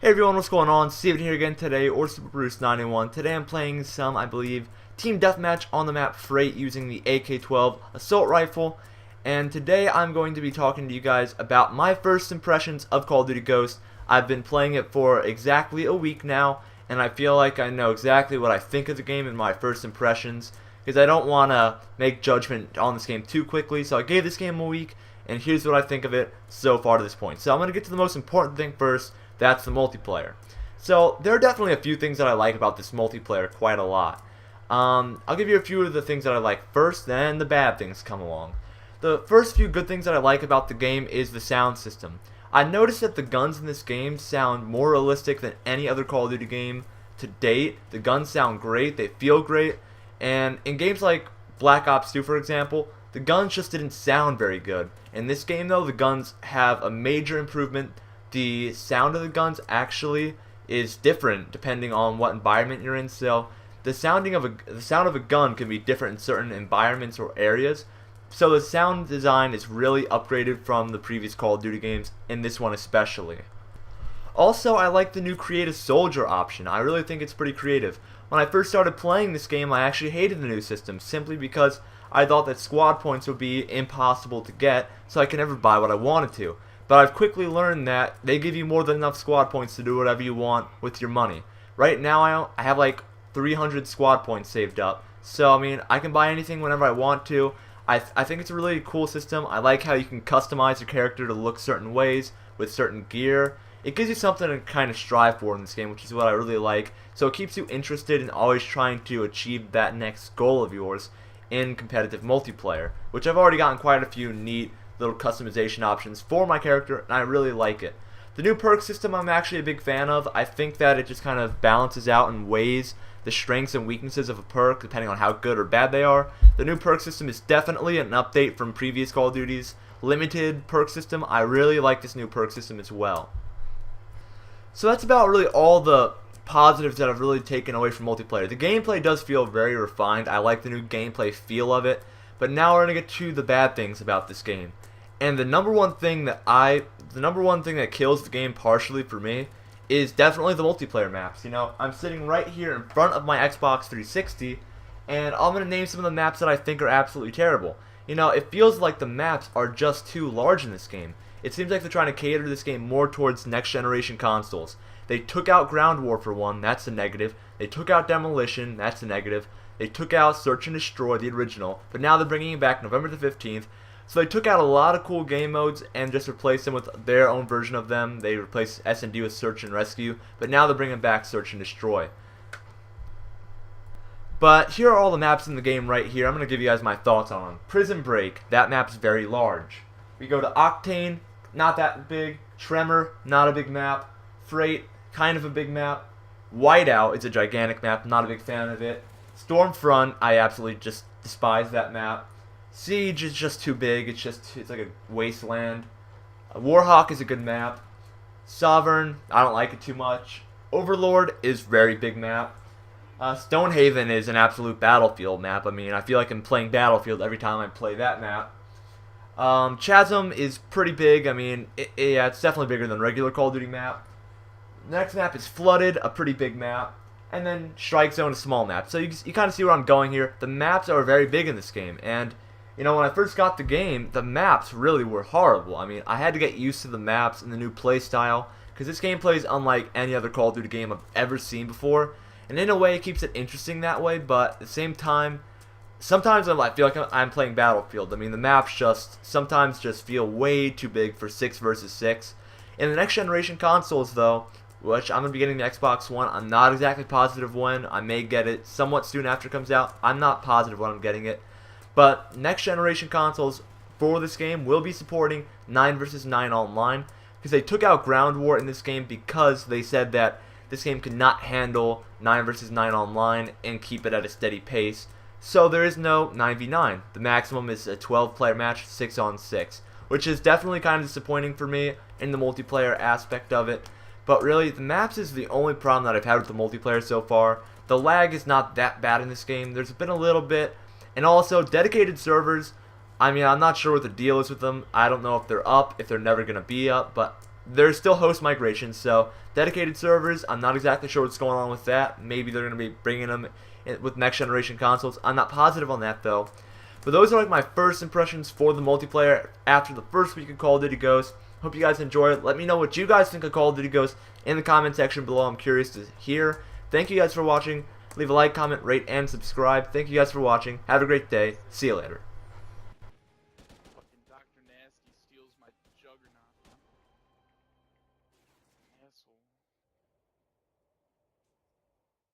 Hey everyone, what's going on? Steven here again today, or Super Bruce 91. Today I'm playing some, I believe, team deathmatch on the map Freight using the AK-12 assault rifle. And today I'm going to be talking to you guys about my first impressions of Call of Duty Ghost. I've been playing it for exactly a week now, and I feel like I know exactly what I think of the game in my first impressions, because I don't want to make judgment on this game too quickly. So I gave this game a week, and here's what I think of it so far to this point. So I'm going to get to the most important thing first. That's the multiplayer. So there are definitely a few things that I like about this multiplayer quite a lot. I'll give you a few of the things that I like first, then the bad things come along. The first few good things that I like about the game is the sound system. I noticed that the guns in this game sound more realistic than any other Call of Duty game to date. The guns sound great, they feel great, and in games like Black Ops 2 for example, the guns just didn't sound very good. In this game though, the guns have a major improvement. The sound of the guns actually is different depending on what environment you're in. So the sound of a gun can be different in certain environments or areas. So the sound design is really upgraded from the previous Call of Duty games, and this one especially. Also, I like the new Create a Soldier option. I really think it's pretty creative. When I first started playing this game, I actually hated the new system simply because I thought that squad points would be impossible to get, so I could never buy what I wanted to. But I've quickly learned that they give you more than enough squad points to do whatever you want with your money. Right now I have like 300 squad points saved up. So I mean, I can buy anything whenever I want to. I think it's a really cool system. I like how you can customize your character to look certain ways with certain gear. It gives you something to kind of strive for in this game, which is what I really like. So it keeps you interested in always trying to achieve that next goal of yours in competitive multiplayer, which I've already gotten quite a few neat little customization options for my character, and I really like it. The new perk system I'm actually a big fan of. I think that it just kind of balances out and weighs the strengths and weaknesses of a perk depending on how good or bad they are. The new perk system is definitely an update from previous Call of Duty's limited perk system. I really like this new perk system as well. So that's about really all the positives that I've really taken away from multiplayer. The gameplay does feel very refined. I like the new gameplay feel of it. But now we're going to get to the bad things about this game. And the number one thing that kills the game partially for me is definitely the multiplayer maps. You know, I'm sitting right here in front of my Xbox 360, and I'm going to name some of the maps that I think are absolutely terrible. You know, it feels like the maps are just too large in this game. It seems like they're trying to cater this game more towards next generation consoles. They took out Ground War for one, that's a negative. They took out Demolition, that's a negative. They took out Search and Destroy, the original, but now they're bringing it back November the 15th. So they took out a lot of cool game modes and just replaced them with their own version of them. They replaced S&D with Search and Rescue, but now they're bringing back Search and Destroy. But here are all the maps in the game right here. I'm going to give you guys my thoughts on them. Prison Break, that map's very large. We go to Octane, not that big. Tremor, not a big map. Freight, kind of a big map. Whiteout is a gigantic map, not a big fan of it. Stormfront, I absolutely just despise that map. Siege is just too big, it's like a wasteland. Warhawk is a good map. Sovereign, I don't like it too much. Overlord is very big map. Stonehaven is an absolute battlefield map. I mean, I feel like I'm playing Battlefield every time I play that map. Chasm is pretty big. I mean, yeah, it's definitely bigger than regular Call of Duty map. The next map is Flooded, a pretty big map. And then Strike Zone, a small map. So you kind of see where I'm going here. The maps are very big in this game. And, you know, when I first got the game, the maps really were horrible. I mean, I had to get used to the maps and the new play style, because this game plays unlike any other Call of Duty game I've ever seen before. And in a way, it keeps it interesting that way, but at the same time, sometimes I feel like I'm playing Battlefield. I mean, the maps sometimes just feel way too big for 6 versus 6. In the next generation consoles, though, which I'm going to be getting the Xbox One. I'm not exactly positive when. I may get it somewhat soon after it comes out. I'm not positive when I'm getting it. But next generation consoles for this game will be supporting 9 versus 9 online, because they took out Ground War in this game because they said that this game could not handle 9 versus 9 online and keep it at a steady pace. So there is no 9v9. The maximum is a 12-player match, 6 on 6, which is definitely kind of disappointing for me in the multiplayer aspect of it. But really, the maps is the only problem that I've had with the multiplayer so far. The lag is not that bad in this game. There's been a little bit. And also, dedicated servers, I mean, I'm not sure what the deal is with them. I don't know if they're up, if they're never going to be up. But there's still host migrations, so dedicated servers, I'm not exactly sure what's going on with that. Maybe they're going to be bringing them with next generation consoles. I'm not positive on that though. But those are like my first impressions for the multiplayer after the first week of Call of Duty Ghosts. Hope you guys enjoy it. Let me know what you guys think of Call of Duty Ghosts in the comment section below. I'm curious to hear. Thank you guys for watching. Leave a like, comment, rate, and subscribe. Thank you guys for watching. Have a great day. See you later. Fucking Dr. Nasty steals my juggernaut. Asshole.